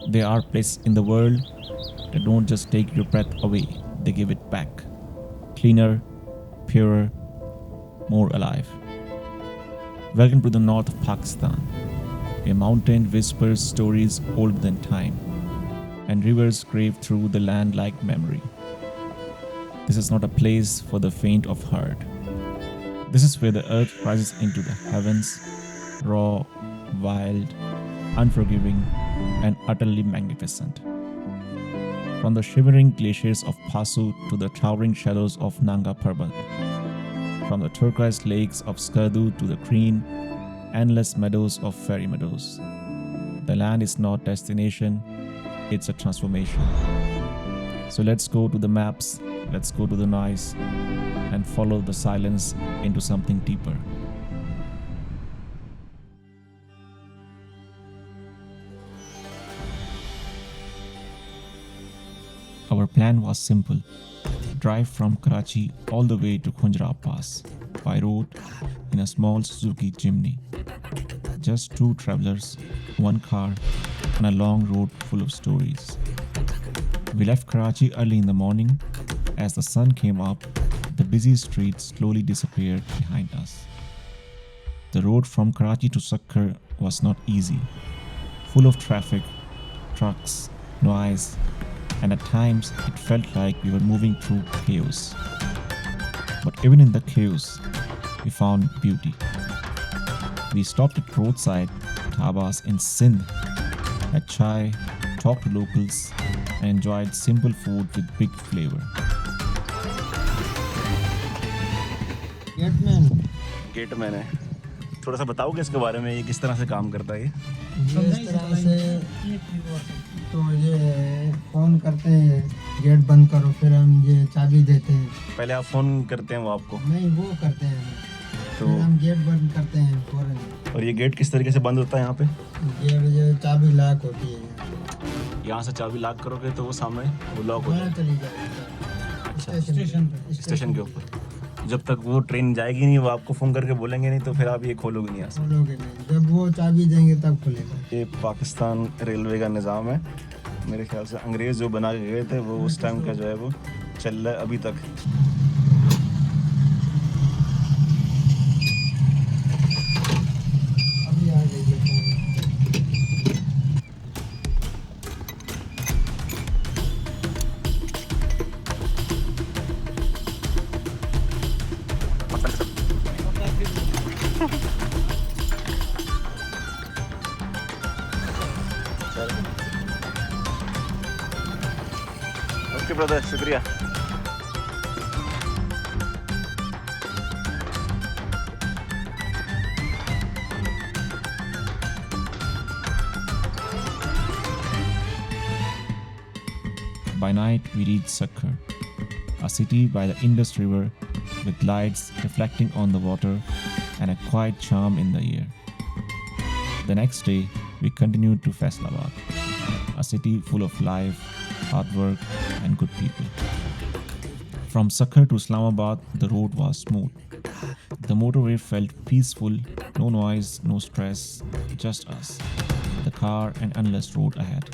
There are places in the world that don't just take your breath away, they give it back. Cleaner, purer, more alive. Welcome to the north of Pakistan. A mountain whispers stories older than time, and rivers crave through the land like memory. This is not a place for the faint of heart. This is where the earth rises into the heavens, raw, wild, unforgiving, and utterly magnificent. From the shimmering glaciers of Pasu to the towering shadows of Nanga Parbat, from the turquoise lakes of Skardu to the green, endless meadows of fairy meadows. The land is not destination, it's a transformation. So let's go to the maps, let's go to the noise, and follow the silence into something deeper. Our plan was simple: drive from Karachi all the way to Khunjra Pass by road in a small Suzuki Jimny. Just two travelers, one car, and a long road full of stories. We left Karachi early in the morning. As the sun came up, the busy streets slowly disappeared behind us. The road from Karachi to Sakkar was not easy, full of traffic, trucks, noise, and at times it felt like we were moving through chaos. But even in the chaos, we found beauty. We stopped at roadside dhabas in Sindh, had chai, talked to locals, and enjoyed simple food with big flavor. Gateman है। थोड़ा सा बताओगे इसके बारे में, ये किस तरह से काम करता है? ये इस तरह से तो ये फ़ोन करते हैं, गेट बंद करो, फिर हम ये चाबी देते हैं। पहले आप फ़ोन करते हैं वो आपको? नहीं, वो करते हैं, तो फिर हम गेट बंद करते हैं फ़ौरन। और ये गेट किस तरीके से बंद होता है यहाँ पे? ये चाबी लॉक होती है। यहाँ से चाबी लॉक करोगे तो वो सामने वो लॉक होता है? चली जाएगी स्टेशन के ऊपर। जब तक वो ट्रेन जाएगी नहीं, वो आपको फ़ोन करके बोलेंगे नहीं, तो फिर आप ये खोलोगे नहीं यहाँ से? खोलोगे नहीं, जब वो चाबी देंगे तब खुलेगा। ये पाकिस्तान रेलवे का निज़ाम है। मेरे ख्याल से अंग्रेज़ जो बना के गए थे, वो उस टाइम का जो है वो चल रहा है अभी तक। अभी आ गई है। ओके ब्रदर, शुक्रिया। By night, we reached Sakkar, a city by the Indus River with lights reflecting on the water and a quiet charm in the air. The next day, we continued to Islamabad, a city full of life, hard work, and good people. From Sakkar to Islamabad, the road was smooth. The motorway felt peaceful, no noise, no stress, just us, the car, and endless road ahead.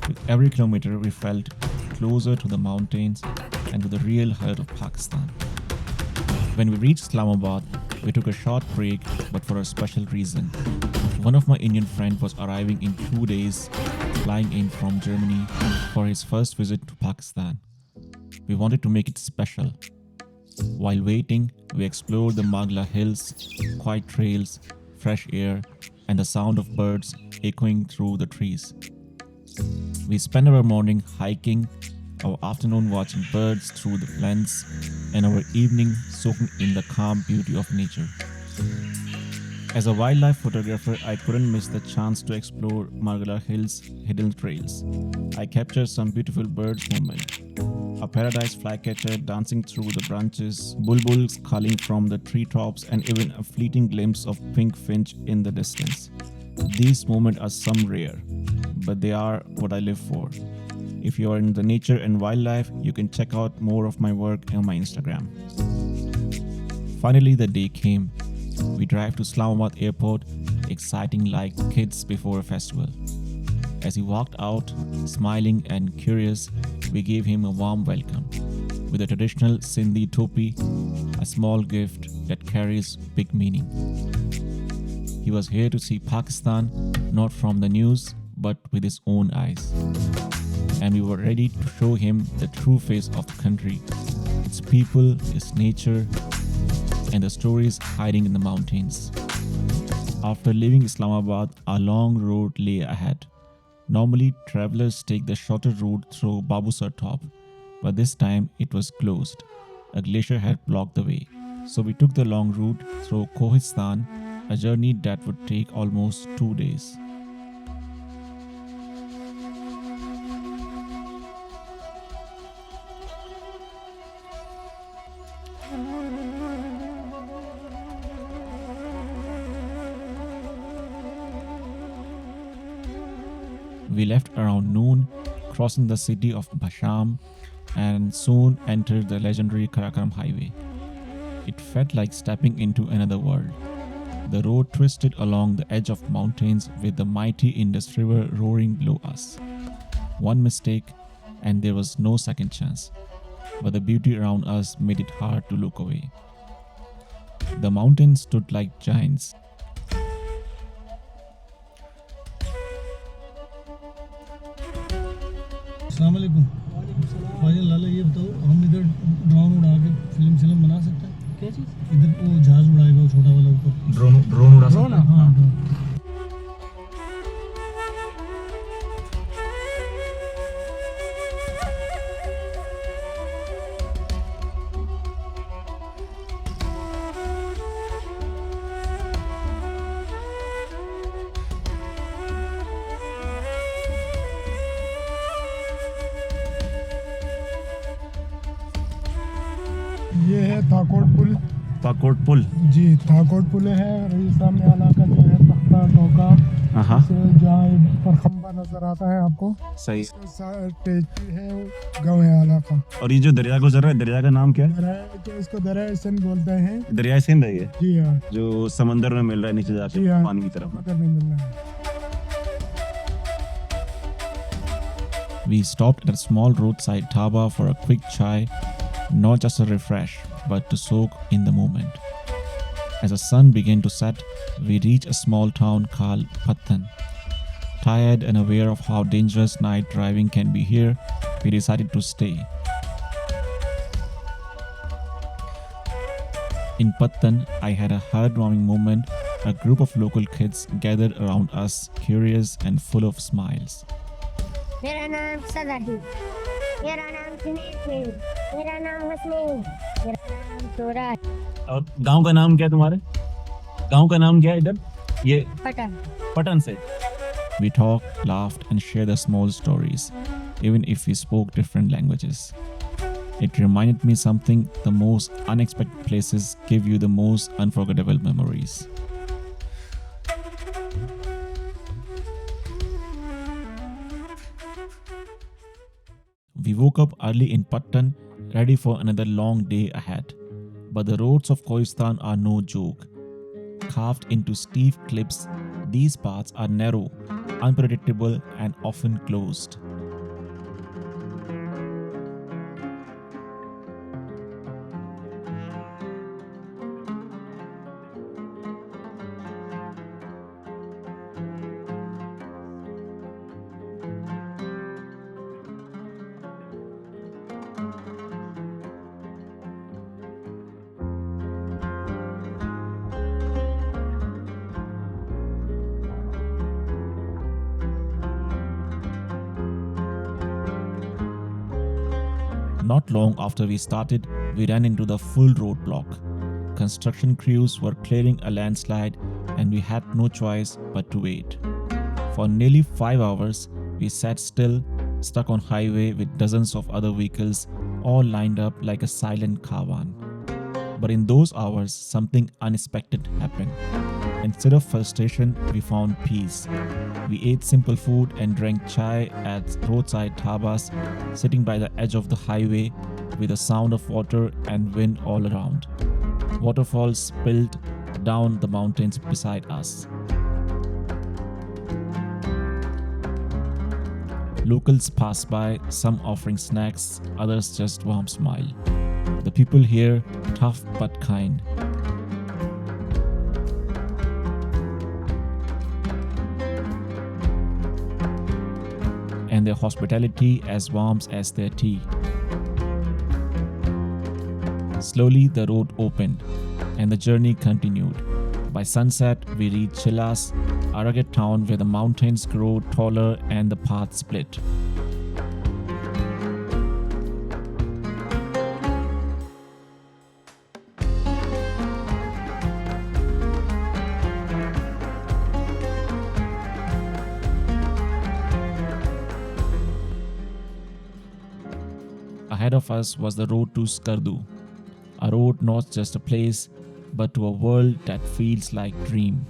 With every kilometer, we felt closer to the mountains and to the real heart of Pakistan. When we reached Islamabad, we took a short break, but for a special reason. One of my Indian friends was arriving in 2 days, flying in from Germany for his first visit to Pakistan. We wanted to make it special. While waiting, we explored the Magla Hills, quiet trails, fresh air, and the sound of birds echoing through the trees. We spent our morning hiking, our afternoon watching birds through the lens, and our evening soaking in the calm beauty of nature. As a wildlife photographer, I couldn't miss the chance to explore Margala Hills' hidden trails. I captured some beautiful birds movement. A paradise flycatcher dancing through the branches, bulbuls calling from the treetops, and even a fleeting glimpse of pink finch in the distance. These moments are some rare, but they are what I live for. If you are in the nature and wildlife, you can check out more of my work on my Instagram. Finally, the day came. We drive to Islamabad airport, exciting like kids before a festival. As he walked out, smiling and curious, we gave him a warm welcome with a traditional Sindhi topi, a small gift that carries big meaning. He was here to see Pakistan, not from the news, but with his own eyes. And we were ready to show him the true face of the country, its people, its nature, and the stories hiding in the mountains. After leaving Islamabad, a long road lay ahead. Normally, travelers take the shorter route through Babusar Top, but this time it was closed. A glacier had blocked the way. So we took the long route through Kohistan, a journey that would take almost 2 days. We left around noon, crossing the city of Basham, and soon entered the legendary Karachi highway. It felt like stepping into another world. The road twisted along the edge of mountains with the mighty Indus River roaring below us. One mistake and there was no second chance, but the beauty around us made it hard to look away. The mountains stood like giants. अस्सलाम वालेकुम भाई लाला ये बताओ हम इधर drone उड़ा के film बना सकते हैं क्या चीज़ इधर वो जहाज उड़ाएगा वो छोटा वाला ऊपर ड्रोन उड़ा सकते हैं हाँ ड्रोन ये है थाकोट पुल। पाकोट पुल। जी थाकोट पुल है और ये सामने इलाका जो है तख्ता टोका जहाँ पर खंबा नजर आता है आपको सही टेची है गाँव है इलाका। और ये जो दरिया गुजर रहा है, दरिया का नाम क्या है? दरिया इसको दरिया सिंध बोलते हैं। दरिया सिंध है ये? जी हाँ। जो समंदर में मिल रहा है नीचे जाके हाँ, पानी की तरफ में मिल रहा है। We stopped at a small roadside dhaba for a quick chai, not just a refresh, but to soak in the moment. As the sun began to set, we reached a small town called Pathan. Tired and aware of how dangerous night driving can be here, we decided to stay. In Pathan, I had a heartwarming moment. A group of local kids gathered around us, curious and full of smiles. मेरा नाम सदा है, मेरा नाम scenic है, मेरा नाम हसनैन, मेरा नाम सोरा है। और गांव का नाम क्या है तुम्हारे? गांव का नाम क्या है इधर? ये पटन। पटन से। We talked, laughed, and shared the small stories, even if we spoke different languages. It reminded me something: the most unexpected places give you the most unforgettable memories. We woke up early in Pattan, ready for another long day ahead. But the roads of Kohistan are no joke. Carved into steep cliffs, these paths are narrow, unpredictable, and often closed. Not long after we started, we ran into the full roadblock. Construction crews were clearing a landslide and we had no choice but to wait. For nearly 5 hours, we sat still, stuck on highway with dozens of other vehicles all lined up like a silent caravan. But in those hours, something unexpected happened. Instead of frustration, we found peace. We ate simple food and drank chai at roadside dhabas, sitting by the edge of the highway with the sound of water and wind all around. Waterfalls spilled down the mountains beside us. Locals pass by, some offering snacks, others just warm smile. The people here, tough but kind. And their hospitality as warm as their tea. Slowly the road opened and the journey continued. By sunset, we reached Chilas, a rugged town where the mountains grow taller and the path split. Ahead of us was the road to Skardu, a road not just a place, but to a world that feels like dream.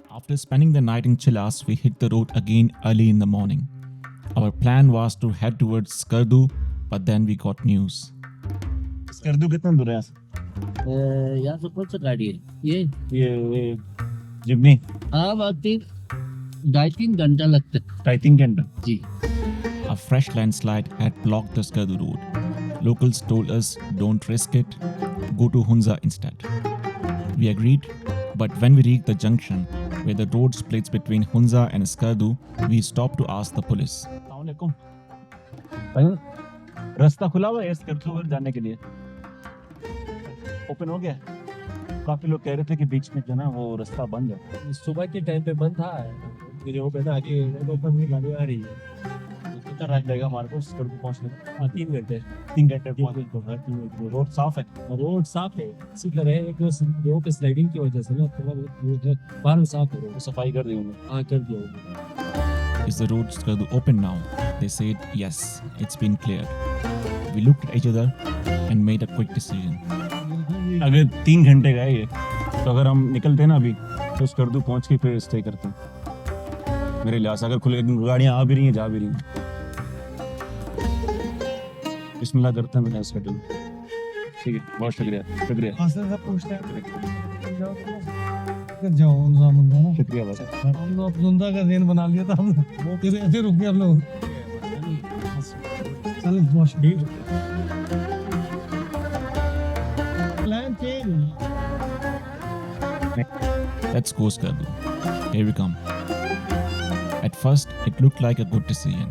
After spending the night in Chilas, we hit the road again early in the morning. Our plan was to head towards Skardu, but then we got news. Skardu कितना दूर है यहाँ से? यहाँ से कौन सा गाड़ी है ये जिम्नी हाँ बाकी 2.5 घंटा लगता है 2.5 घंटा जी A fresh landslide had blocked the Skardu road. Locals told us don't risk it, go to Hunza instead. We agreed, but when we reached the junction where the road splits between Hunza and Skardu, we stopped to ask the police. रास्ता खुला हुआ है स्कर्दू जाने के लिए open हो गया काफी लोग कह रहे थे कि बीच में जो ना वो रास्ता बंद है सुबह के टाइम पे बंद था वीडियो पे ना आगे ओपन में गाड़ी आ रही है कितना टाइम लगेगा हमारे को स्कर्दू पहुंचने में 3 घंटे 3 घंटे पहुंचने रोड साफ है रोड साफ है इसी तरह एक रोड पे स्लाइडिंग की वजह से ना थोड़ा बहुत बाहर साफ है रोड सफाई कर दी उन्होंने हाँ कर दिया Is the road Skardu open now? They said yes, it's been cleared. We looked at each other and made a quick decision. अगर 3 घंटे का है ये तो अगर हम निकलते ना अभी तो स्कर्दू पहुंच के फिर स्टे करते हैं मेरे लिहाज से अगर खुले गाड़ियां आ भी रही हैं जा भी रही हैं बिस्मिल्लाह करते हैं बिना स्कर्दू ठीक है बहुत शुक्रिया से पूछते हैं जाओ जामुन ना शुक्रिया बस हम लोग जुंदा का दिन बना लिया था हमने वो फिर ऐसे रुक गए हम लोग चलो बहुत शुक्रिया plan change Let's go Skardu. Here we come. At first, it looked like a good decision.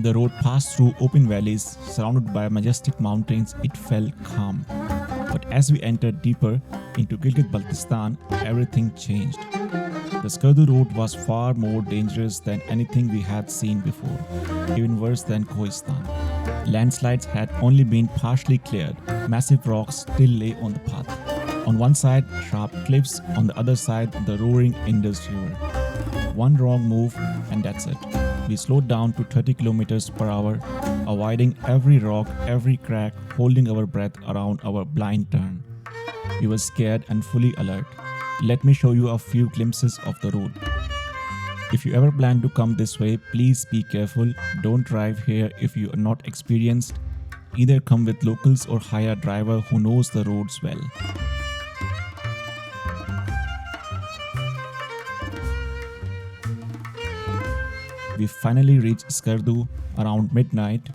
The road passed through open valleys surrounded by majestic mountains. It felt calm. But as we entered deeper into Gilgit-Baltistan, everything changed. The Skardu road was far more dangerous than anything we had seen before, even worse than Kohistan. Landslides had only been partially cleared. Massive rocks still lay on the path. On one side, sharp cliffs, on the other side, the roaring Indus River. One wrong move and that's it. We slowed down to 30 kilometers per hour, avoiding every rock, every crack, holding our breath around our blind turn. We were scared and fully alert. Let me show you a few glimpses of the road. If you ever plan to come this way, please be careful. Don't drive here if you are not experienced. Either come with locals or hire a driver who knows the roads well. We finally reached Skardu around midnight,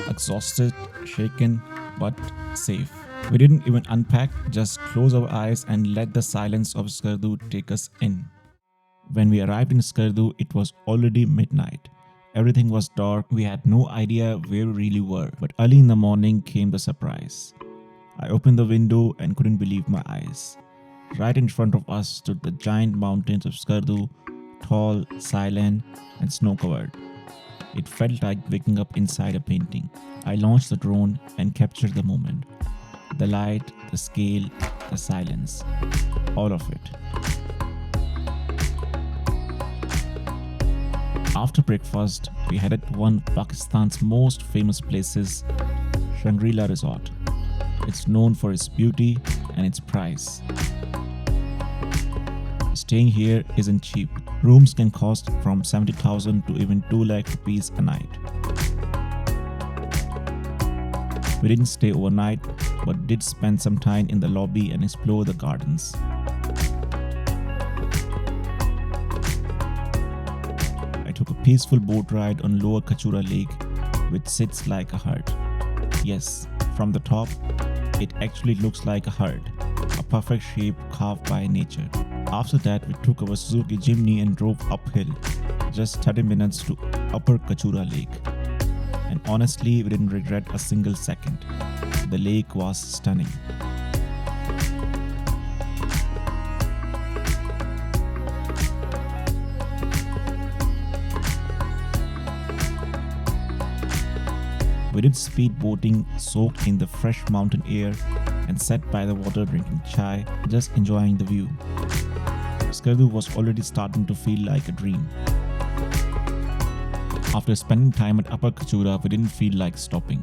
exhausted, shaken, but safe. We didn't even unpack, just close our eyes and let the silence of Skardu take us in. When we arrived in Skardu, it was already midnight. Everything was dark, we had no idea where we really were. But early in the morning came the surprise. I opened the window and couldn't believe my eyes. Right in front of us stood the giant mountains of Skardu, tall, silent, and snow-covered. It felt like waking up inside a painting. I launched the drone and captured the moment. The light, the scale, the silence. All of it. After breakfast, we headed to one of Pakistan's most famous places, Shangri-La Resort. It's known for its beauty and its price. Staying here isn't cheap. Rooms can cost from 70,000 to even 2 lakh rupees a night. We didn't stay overnight, but did spend some time in the lobby and explore the gardens. peaceful boat ride on Lower Kachura Lake, which sits like a heart. Yes, from the top, it actually looks like a heart, a perfect shape carved by nature. After that, we took our Suzuki Jimny and drove uphill, just 30 minutes to Upper Kachura Lake. And honestly, we didn't regret a single second. The lake was stunning. We did speed boating, soaked in the fresh mountain air, and sat by the water drinking chai, just enjoying the view. Skardu was already starting to feel like a dream. After spending time at Upper Kachura, we didn't feel like stopping.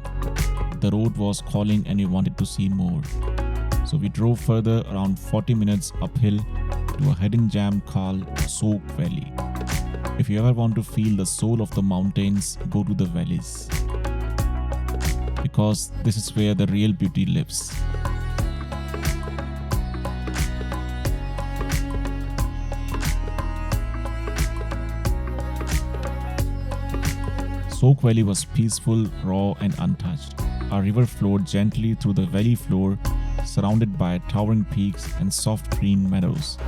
The road was calling and we wanted to see more. So we drove further around 40 minutes uphill to a hidden gem called Soak Valley. If you ever want to feel the soul of the mountains, go to the valleys, because this is where the real beauty lives. Soak Valley was peaceful, raw and untouched. A river flowed gently through the valley floor, surrounded by towering peaks and soft green meadows.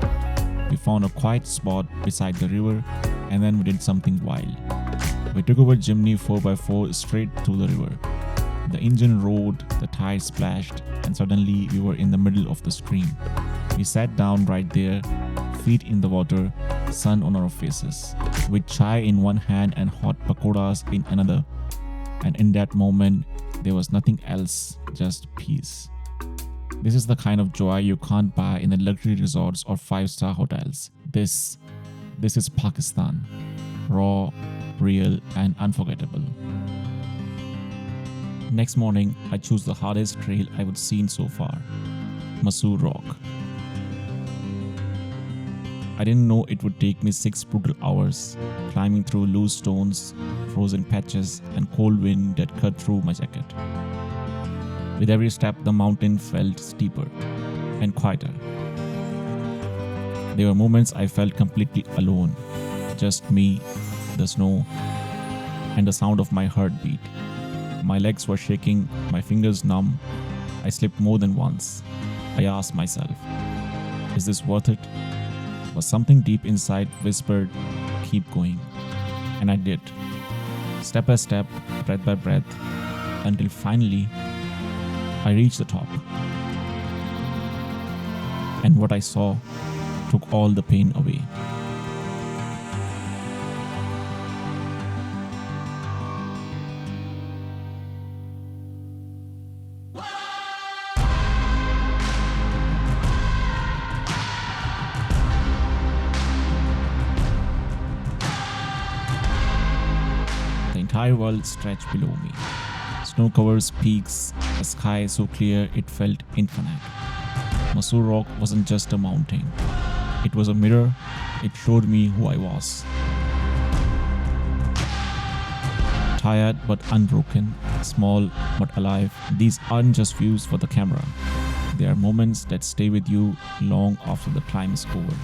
We found a quiet spot beside the river and then we did something wild. We took our Jimny 4x4 straight to the river. The engine roared, the tires splashed, and suddenly we were in the middle of the stream. We sat down right there, feet in the water, sun on our faces, with chai in one hand and hot pakoras in another. And in that moment, there was nothing else, just peace. This is the kind of joy you can't buy in the luxury resorts or 5-star hotels. This is Pakistan. Raw, real, and unforgettable. Next morning, I chose the hardest trail I would seen so far, Masur Rock. I didn't know it would take me 6 brutal hours, climbing through loose stones, frozen patches, and cold wind that cut through my jacket. With every step, the mountain felt steeper and quieter. There were moments I felt completely alone, just me, the snow, and the sound of my heartbeat. My legs were shaking, my fingers numb. I slipped more than once. I asked myself, is this worth it? But something deep inside whispered, keep going. And I did. Step by step, breath by breath, until finally, I reached the top. And what I saw took all the pain away. The entire world stretched below me. Snow covers peaks, a sky so clear it felt infinite. Masur Rock wasn't just a mountain. It was a mirror. It showed me who I was. Tired but unbroken, small but alive, these aren't just views for the camera. They are moments that stay with you long after the climb is over.